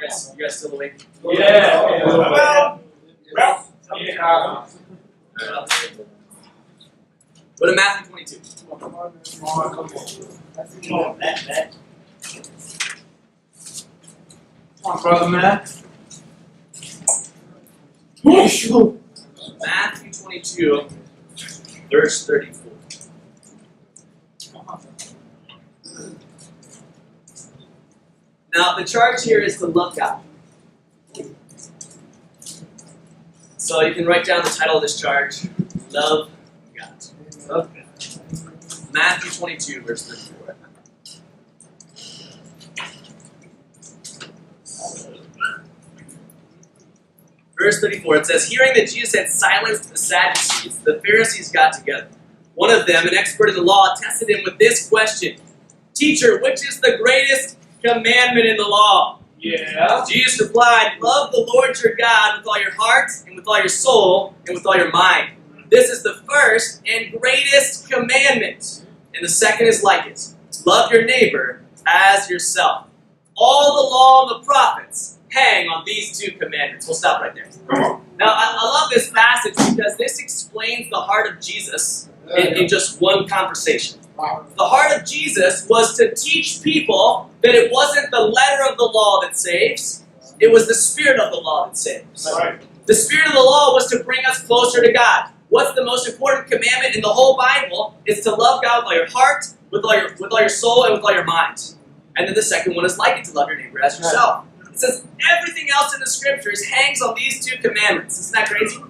You guys still awake? Yeah. Go to Matthew 22. Come on, brother Matt. Matthew 22, verse 34. Now, the charge here is to love God. So you can write down the title of this charge, Love God. Love God. Matthew 22, verse 34. Verse 34, it says, hearing that Jesus had silenced the Sadducees, the Pharisees got together. One of them, an expert in the law, tested him with this question. Teacher, which is the greatest commandment in the law? Yeah. Jesus replied, love the Lord your God with all your heart, and with all your soul, and with all your mind. This is the first and greatest commandment. And the second is like it. Love your neighbor as yourself. All the law and the prophets hang on these two commandments. We'll stop right there. Now, I love this passage because this explains the heart of Jesus in just one conversation. The heart of Jesus was to teach people that it wasn't the letter of the law that saves, it was the spirit of the law that saves. The spirit of the law was to bring us closer to God. What's the most important commandment in the whole Bible is to love God with all your heart, with all your soul, and with all your mind. And then the second one is like it, to love your neighbor as yourself. It says everything else in the scriptures hangs on these two commandments. Isn't that crazy?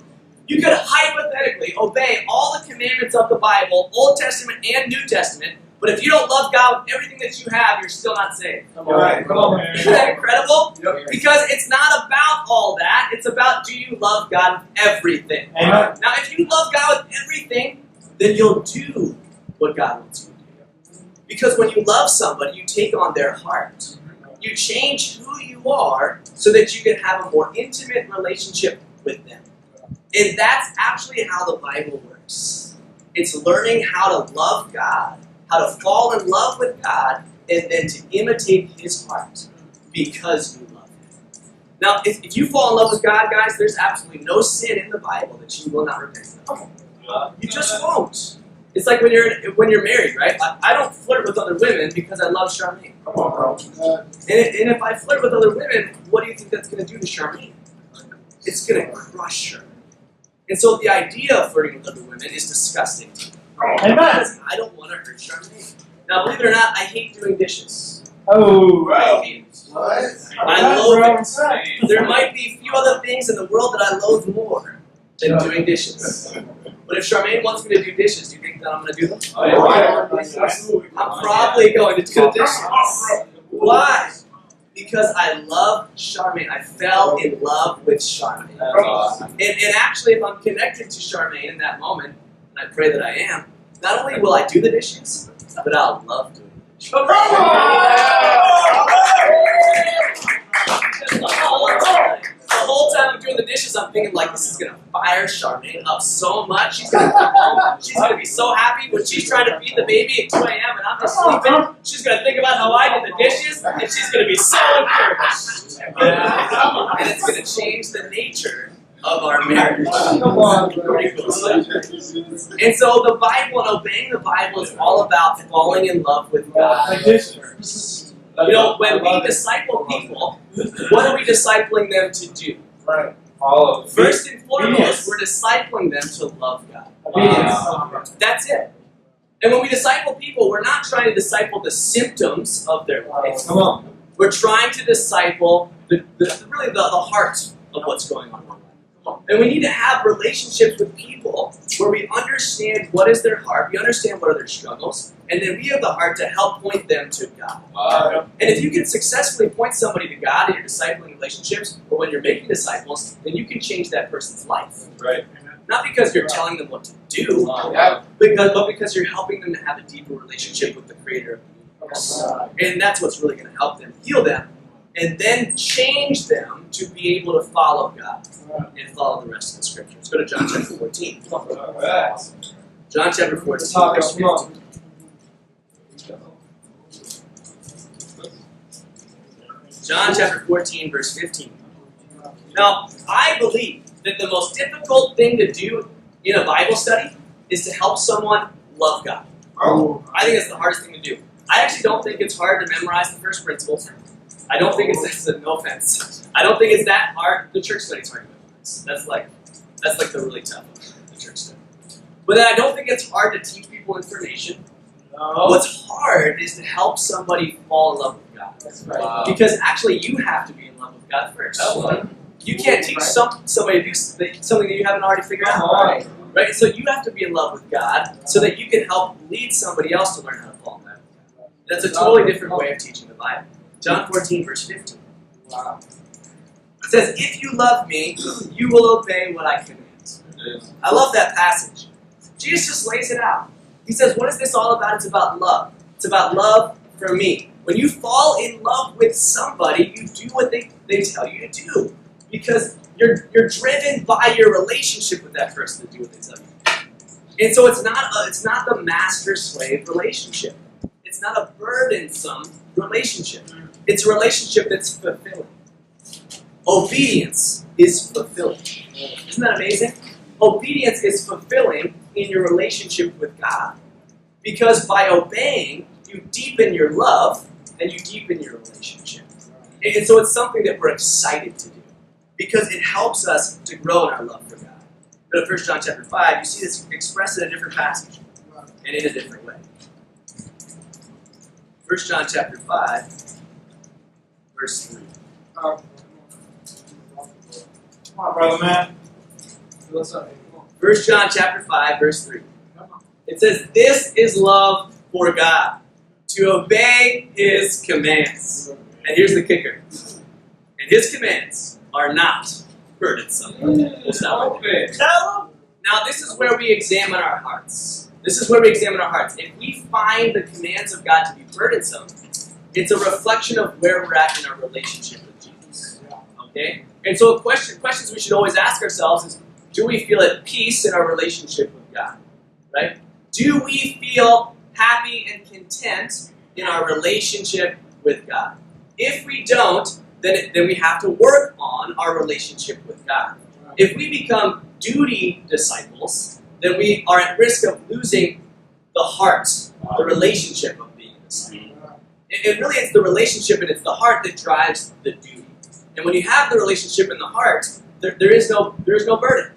You could hypothetically obey all the commandments of the Bible, Old Testament and New Testament, but if you don't love God with everything that you have, you're still not saved. Come on. Isn't that incredible? Because it's not about all that. It's about, do you love God with everything? Amen. Now, if you love God with everything, then you'll do what God wants you to do. Because when you love somebody, you take on their heart. You change who you are so that you can have a more intimate relationship with them. And that's actually how the Bible works. It's learning how to love God, how to fall in love with God, and then to imitate His heart because you love Him. Now, if you fall in love with God, guys, there's absolutely no sin in the Bible that you will not repent of. You just won't. It's like when you're married, right? I don't flirt with other women because I love Charmaine. Come on, bro. And if I flirt with other women, what do you think that's going to do to Charmaine? It's going to crush her. And so the idea of flirting with other women is disgusting to me. Because I don't want to hurt Charmaine. Now, believe it or not, I hate doing dishes. Oh, I hate it. what? I loathe it. There might be a few other things in the world that I loathe more than doing dishes. But if Charmaine wants me to do dishes, do you think that I'm going to do them? I'm probably going to do the dishes. Why? Because I love Charmaine. I fell in love with Charmaine. And actually, if I'm connected to Charmaine in that moment, and I pray that I am, not only will I do the dishes, but I'll love doing the dishes. The whole time I'm doing the dishes, I'm thinking, like, this is going to fire Charmaine up so much. She's going to come home. She's going to be so happy when she's trying to feed the baby at 2 a.m. and I'm just sleeping. She's going to think about how I did the dishes, and she's going to be so encouraged. And it's going to change the nature of our marriage. Pretty cool stuff. And so the Bible and obeying the Bible is all about falling in love with God first. You know, when we disciple people, what are we discipling them to do? Right. First and foremost, we're discipling them to love God. That's it. And when we disciple people, we're not trying to disciple the symptoms of their life. Come on. We're trying to disciple the heart of what's going on. And we need to have relationships with people where we understand what is their heart, we understand what are their struggles, and then we have the heart to help point them to God. And if you can successfully point somebody to God in your discipling relationships, or when you're making disciples, then you can change that person's life. Right. Not because you're telling them what to do, but because you're helping them to have a deeper relationship with the Creator of the universe. And that's what's really going to help them, heal them, and then change them to be able to follow God and follow the rest of the Scriptures. Go to John chapter 14. John chapter 14, verse 15. John chapter 14, verse 15. Now, I believe that the most difficult thing to do in a Bible study is to help someone love God. I think it's the hardest thing to do. I actually don't think it's hard to memorize the first principles. I don't think it's no offense. I don't think it's that hard. The church study's hard to memorize. That's like the really tough one, the church study. But then I don't think it's hard to teach people information. What's hard is to help somebody fall in love with God. That's right. Because actually you have to be in love with God first. You can't teach somebody to do something that you haven't already figured out. Right? So you have to be in love with God so that you can help lead somebody else to learn how to fall in love with God. That's a totally different way of teaching the Bible. John 14, verse 15. Wow. It says, if you love me, you will obey what I command. I love that passage. Jesus just lays it out. He says, what is this all about? It's about love. It's about love for me. When you fall in love with somebody, you do what they tell you to do. Because you're driven by your relationship with that person to do what they tell you. And so it's not the master-slave relationship. It's not a burdensome relationship. It's a relationship that's fulfilling. Obedience is fulfilling. Isn't that amazing? Obedience is fulfilling in your relationship with God. Because by obeying, you deepen your love and you deepen your relationship. And so it's something that we're excited to do. Because it helps us to grow in our love for God. Go to 1 John chapter 5, you see this expressed in a different passage. And in a different way. 1 John chapter 5, verse 3. Come on, brother man. What's up? 1 John chapter 5, verse 3. It says, this is love for God, to obey His commands. And here's the kicker. And His commands are not burdensome. We'll stop right there. Now, this is where we examine our hearts. This is where we examine our hearts. If we find the commands of God to be burdensome, it's a reflection of where we're at in our relationship with Jesus. Okay? And so questions we should always ask ourselves is, do we feel at peace in our relationship with God? Right? Do we feel happy and content in our relationship with God? If we don't, then we have to work on our relationship with God. If we become duty disciples, then we are at risk of losing the heart, the relationship of being a disciple. It really is the relationship and it's the heart that drives the duty. And when you have the relationship in the heart, there is no burden.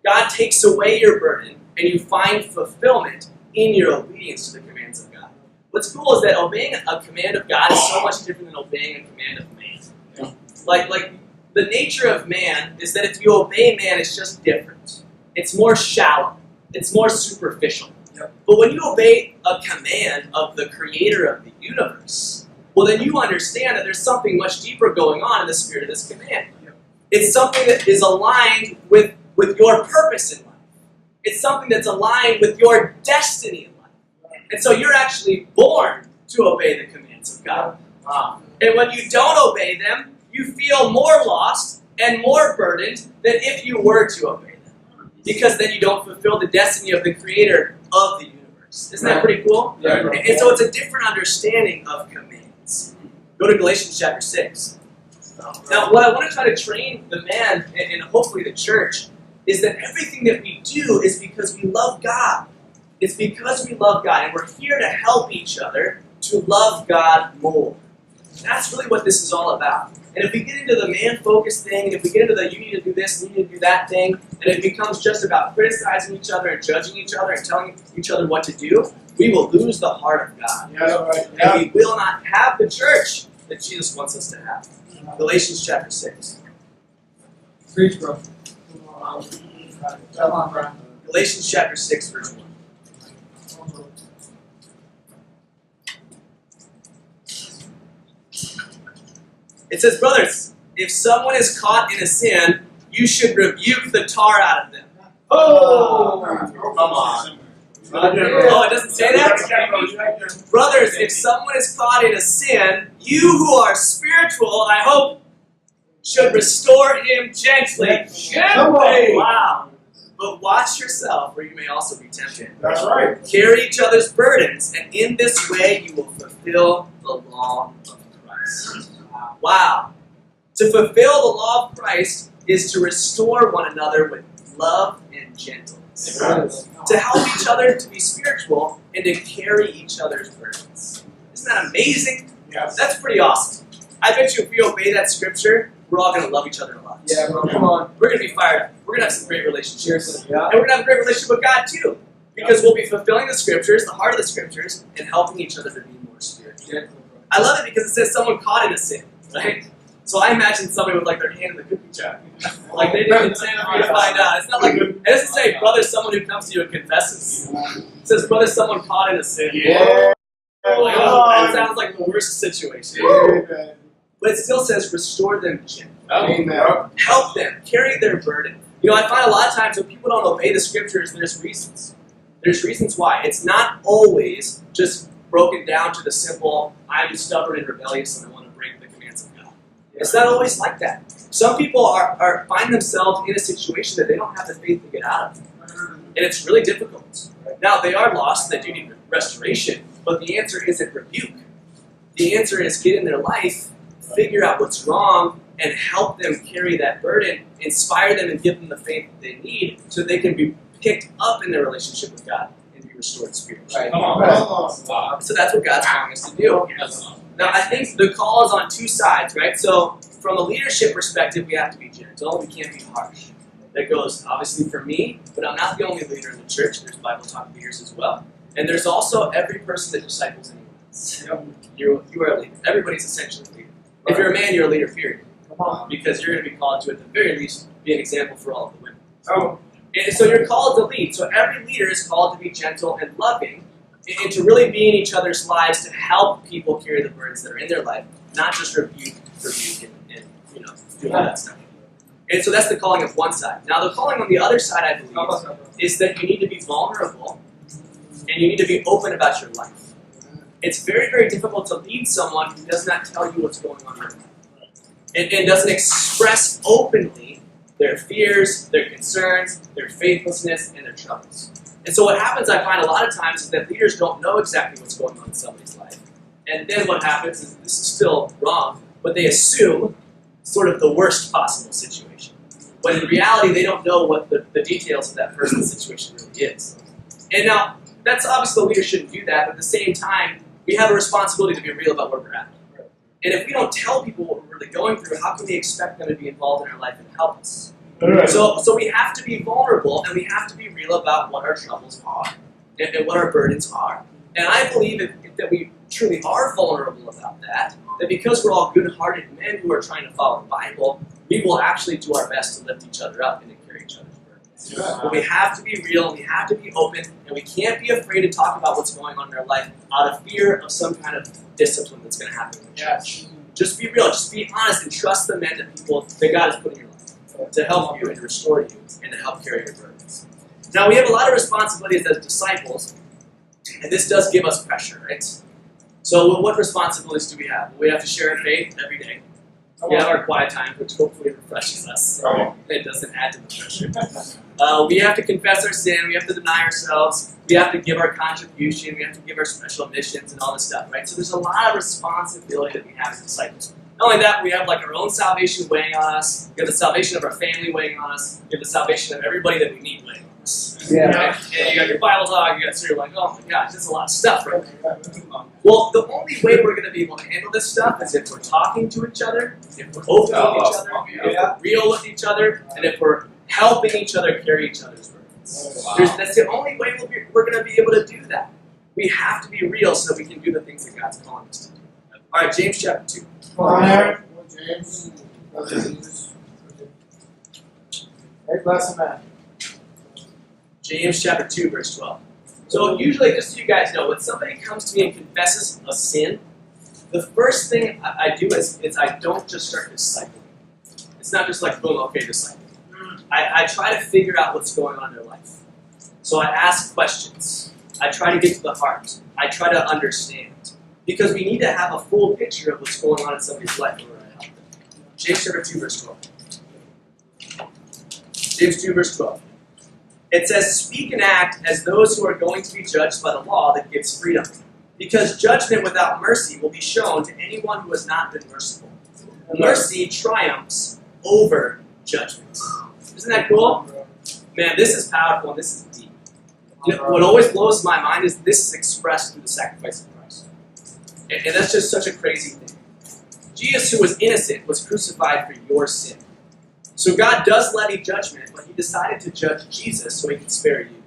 God takes away your burden and you find fulfillment in your obedience to the commands of God. What's cool is that obeying a command of God is so much different than obeying a command of man. Yeah. Like the nature of man is that if you obey man, it's just different. It's more shallow. It's more superficial. Yep. But when you obey a command of the creator of the universe, well then you understand that there's something much deeper going on in the spirit of this command. Yep. It's something that is aligned with your purpose in life. It's something that's aligned with your destiny in life. And so you're actually born to obey the commands of God. And when you don't obey them, you feel more lost and more burdened than if you were to obey them. Because then you don't fulfill the destiny of the creator of the universe. Isn't that pretty cool? Yeah. And so it's a different understanding of commands. Go to Galatians chapter 6. Now, what I want to try to train the man and hopefully the church is that everything that we do is because we love God. It's because we love God, and we're here to help each other to love God more. That's really what this is all about. And if we get into the man-focused thing, and if we get into the you need to do this, you need to do that thing, and it becomes just about criticizing each other and judging each other and telling each other what to do, we will lose the heart of God. Yeah, right. And we will not have the church that Jesus wants us to have. Galatians chapter 6. Preach, bro. Come on, bro. Galatians chapter 6, verse 1. It says, brothers, if someone is caught in a sin, you should rebuke the tar out of them. Oh! Come on. Oh, it doesn't say that? Brothers, if someone is caught in a sin, you who are spiritual, I hope, should restore him gently. Gently! Wow. But watch yourself, or you may also be tempted. That's right. Carry each other's burdens, and in this way you will fulfill the law of Christ. Wow. To fulfill the law of Christ is to restore one another with love and gentleness. To help each other to be spiritual and to carry each other's burdens. Isn't that amazing? Yes. That's pretty awesome. I bet you if we obey that scripture, we're all going to love each other a lot. Yeah, bro, come on. We're going to be fired up. We're going to have some great relationships. Seriously, yeah. And we're going to have a great relationship with God too. Because we'll be fulfilling the scriptures, the heart of the scriptures, and helping each other to be more spiritual. Yeah. I love it because it says someone caught in a sin, right? So I imagine somebody with like their hand in the cookie jar. Like they didn't intend for you to find out. It's not like, it doesn't say brother someone who comes to you and confesses. It says brother someone caught in a sin. Yeah. Like, oh, that sounds like the worst situation. Amen. But it still says restore them gently. Amen. Help them carry their burden. You know, I find a lot of times when people don't obey the scriptures, there's reasons. There's reasons why. It's not always just broken down to the simple, I'm stubborn and rebellious and I want to break the commands of God. It's not always like that. Some people find themselves in a situation that they don't have the faith to get out of. And it's really difficult. Now, they are lost, they do need restoration, but the answer isn't rebuke. The answer is get in their life, figure out what's wrong, and help them carry that burden, inspire them and give them the faith that they need so they can be picked up in their relationship with God and be restored spiritually. Right. Come on. So that's what God's calling us to do. Now, I think the call is on two sides, right? So from a leadership perspective, we have to be gentle. We can't be harsh. That goes, obviously, for me, but I'm not the only leader in the church. There's Bible talk leaders as well. And there's also every person that disciples anyone else. You are a leader. Everybody's essentially a leader. If you're a man, you're a leader, period. Because you're going to be called to, at the very least, be an example for all of the women. Oh. And so you're called to lead. So every leader is called to be gentle and loving and to really be in each other's lives to help people carry the burdens that are in their life, not just rebuke and do all that stuff. And so that's the calling of one side. Now the calling on the other side, I believe, is that you need to be vulnerable and you need to be open about your life. It's very, very difficult to lead someone who does not tell you what's going on in their life and doesn't express openly their fears, their concerns, their faithlessness, and their troubles. And so what happens, I find a lot of times, is that leaders don't know exactly what's going on in somebody's life. And then what happens is, this is still wrong, but they assume sort of the worst possible situation. When in reality, they don't know what the details of that person's situation really is. And now, that's obviously the leader shouldn't do that, but at the same time, we have a responsibility to be real about where we're at. And if we don't tell people what we're really going through, how can we expect them to be involved in our life and help us? So we have to be vulnerable and we have to be real about what our troubles are and what our burdens are. And I believe that we truly are vulnerable about that because we're all good-hearted men who are trying to follow the Bible, we will actually do our best to lift each other up and to carry each other's burdens. But we have to be real, and we have to be open, and we can't be afraid to talk about what's going on in our life out of fear of some kind of discipline that's going to happen in the church. Just be real, just be honest, and trust the men that God has put in your life to help you and to restore you and to help carry your burdens. Now, we have a lot of responsibilities as disciples, and this does give us pressure, right? So what responsibilities do we have? We have to share our faith every day. We have our quiet time, which hopefully refreshes us. It doesn't add to the pressure. We have to confess our sin. We have to deny ourselves. We have to give our contribution. We have to give our special missions and all this stuff, right? So there's a lot of responsibility that we have as disciples. Not only that, we have like our own salvation weighing on us. We have the salvation of our family weighing on us. We have the salvation of everybody that we need weighing on us. Yeah. Right? And you got your Bible talk. So you're like, oh my gosh, that's a lot of stuff, right? Well, the only way we're going to be able to handle this stuff is if we're talking to each other, if we're open with each other, if we're real with each other, and if we're helping each other carry each other's burdens. That's the only way we're going to be able to do that. We have to be real so that we can do the things that God's calling us to do. All right, James chapter 2. Come on, Aaron. James. Hey, bless him, man. James chapter 2, verse 12. So usually, just so you guys know, when somebody comes to me and confesses a sin, the first thing I do is I don't just start discipling. It's not just like, boom, okay, disciple. I try to figure out what's going on in their life. So I ask questions. I try to get to the heart. I try to understand. Because we need to have a full picture of what's going on in somebody's life in order to help them. James chapter 2, verse 12. James 2, verse 12. It says, speak and act as those who are going to be judged by the law that gives freedom. Because judgment without mercy will be shown to anyone who has not been merciful. Mercy triumphs over judgment. Isn't that cool? Man, this is powerful and this is deep. You know, what always blows my mind is this is expressed through the sacrifice of Christ. And that's just such a crazy thing. Jesus, who was innocent, was crucified for your sin. So God does levy judgment, but he decided to judge Jesus so he could spare you.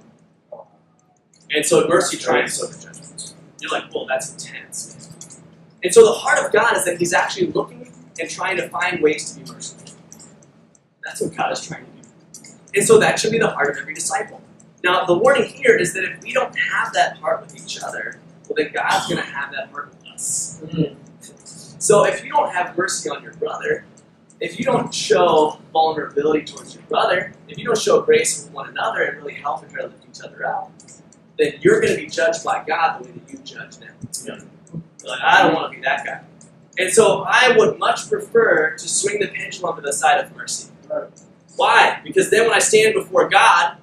And so mercy triumphs over judgment. You're like, well, that's intense. And so the heart of God is that he's actually looking and trying to find ways to be merciful. That's what God is trying to do. And so that should be the heart of every disciple. Now, the warning here is that if we don't have that heart with each other, well, then God's going to have that heart with us. So if you don't have mercy on your brother, if you don't show vulnerability towards your brother, if you don't show grace with one another and really help and try to lift each other up, then you're going to be judged by God the way that you judge them. You're like, I don't want to be that guy. And so I would much prefer to swing the pendulum to the side of mercy. Why? Because then when I stand before God,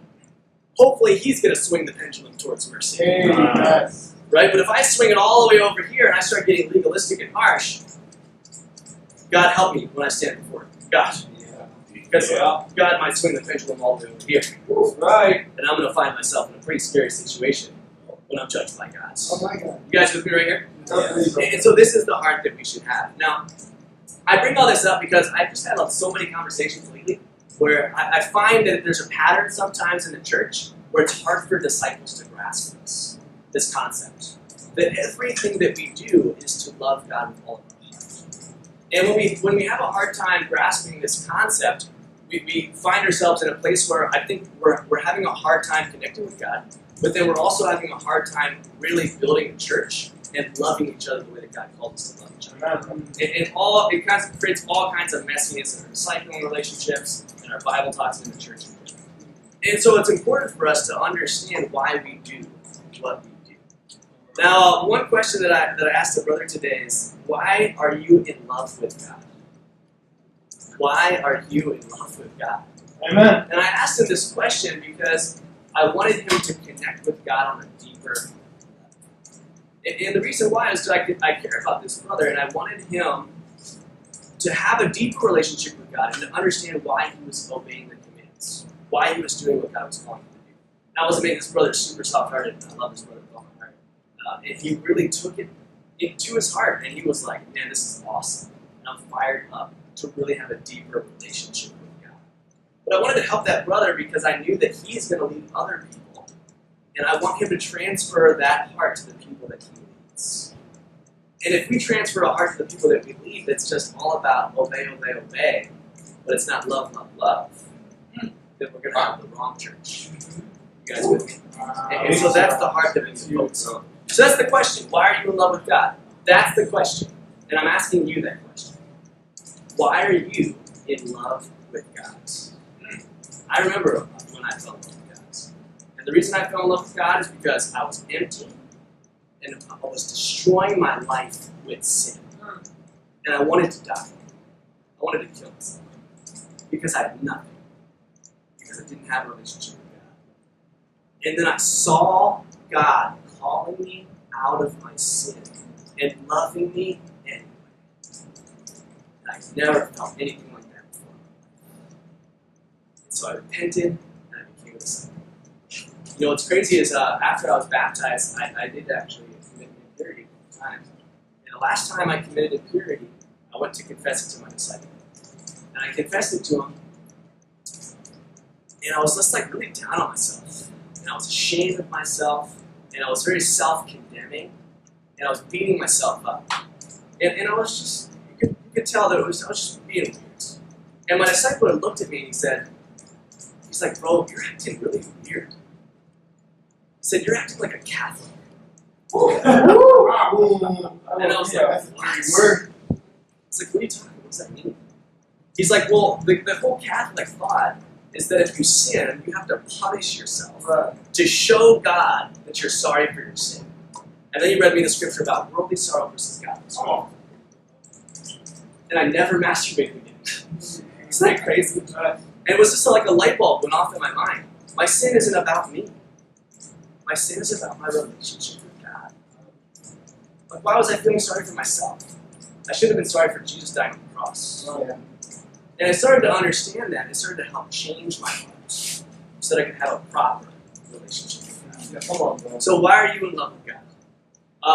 hopefully he's going to swing the pendulum towards mercy. Right? But if I swing it all the way over here and I start getting legalistic and harsh, God help me when I stand before God. Because God might swing the pendulum all the way over here. Right. And I'm going to find myself in a pretty scary situation when I'm judged by God. Oh my God. You guys with me right here? Yeah. And so this is the heart that we should have. Now, I bring all this up because I've just had so many conversations lately where I find that there's a pattern sometimes in the church where it's hard for disciples to grasp this concept. That everything that we do is to love God with all of our heart. And when we have a hard time grasping this concept, we find ourselves in a place where I think we're having a hard time connecting with God, but then we're also having a hard time really building a church and loving each other the way that God called us to love each other. And it kind of creates all kinds of messiness in our discipling relationships and our Bible talks in the church. And so it's important for us to understand why we do what we do. Now, one question that I asked the brother today is, why are you in love with God? Why are you in love with God? Amen. And I asked him this question because I wanted him to connect with God on a deeper level. And the reason why is because I care about this brother, and I wanted him to have a deeper relationship with God and to understand why he was obeying the commands, why he was doing what God was calling him to do. And I wasn't making this brother super soft-hearted, and I love this brother with all my heart. And he really took it into his heart, and he was like, man, this is awesome. And I'm fired up to really have a deeper relationship with God. But I wanted to help that brother because I knew that he's going to lead other people. And I want him to transfer that heart to the people that he leads. And if we transfer a heart to the people that we lead that's just all about obey, obey, obey, but it's not love, love, love, then we're going to have the wrong church. You guys with me? And so that's the heart that we focus on. So that's the question. Why are you in love with God? That's the question. And I'm asking you that question. Why are you in love with God? I remember when I fell in love with God. And the reason I fell in love with God is because I was empty and I was destroying my life with sin. And I wanted to die. I wanted to kill myself. Because I had nothing. Because I didn't have a relationship with God. And then I saw God calling me out of my sin and loving me anyway. And I never felt anything like that before. And so I repented and I became a disciple. You know, what's crazy is after I was baptized, I did actually commit impurity a couple times. And the last time I committed impurity, I went to confess it to my disciple. And I confessed it to him. And I was just like really down on myself. And I was ashamed of myself. And I was very self-condemning. And I was beating myself up. And I was just, you could tell that I was just being weird. And my disciple looked at me and he's like, bro, you're acting really weird. He said, you're acting like a Catholic. And I was like, what? It's like, what are you talking about? What does that mean? He's like, well, the whole Catholic thought is that if you sin, you have to punish yourself to show God that you're sorry for your sin. And then he read me the scripture about worldly sorrow versus godly sorrow. And I never masturbated again. Isn't that crazy? And it was just like a light bulb went off in my mind. My sin isn't about me. My sin is about my relationship with God. Like, why was I feeling sorry for myself? I should have been sorry for Jesus dying on the cross. Oh, yeah. And I started to understand that. It started to help change my heart so that I could have a proper relationship with God. Yeah, come on, bro. So why are you in love with God?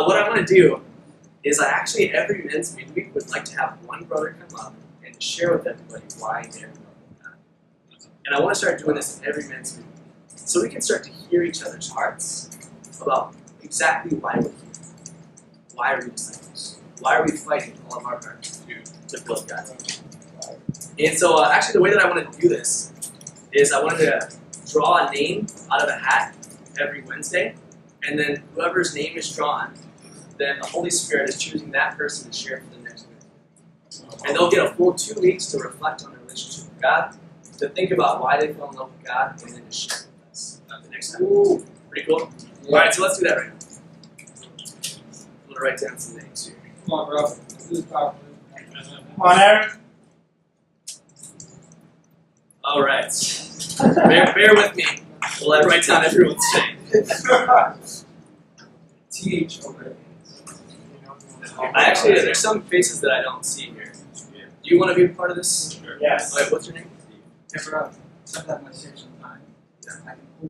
What I want to do is I actually, every men's meeting week, would like to have one brother come up and share with everybody why they're in love with God. And I want to start doing this in every men's meeting so we can start to hear each other's hearts about exactly why we're here. Why are we disciples? Why are we fighting all of our hearts to build God's kingdom? And so actually the way that I wanted to do this is I wanted to draw a name out of a hat every Wednesday, and then whoever's name is drawn, then the Holy Spirit is choosing that person to share for the next week. And they'll get a full 2 weeks to reflect on their relationship with God, to think about why they fell in love with God, and then to share it with us the next time. Ooh. Pretty cool? Yeah. All right, so let's do that right now. I'm going to write down some names here. Come on, bro. Come on, Eric. All right. Bear with me while I write down everyone's name. TH over. There's some faces that I don't see here. Do you want to be a part of this? Yes. All right, what's your name? Yeah, bro. Sometimes my section time. I can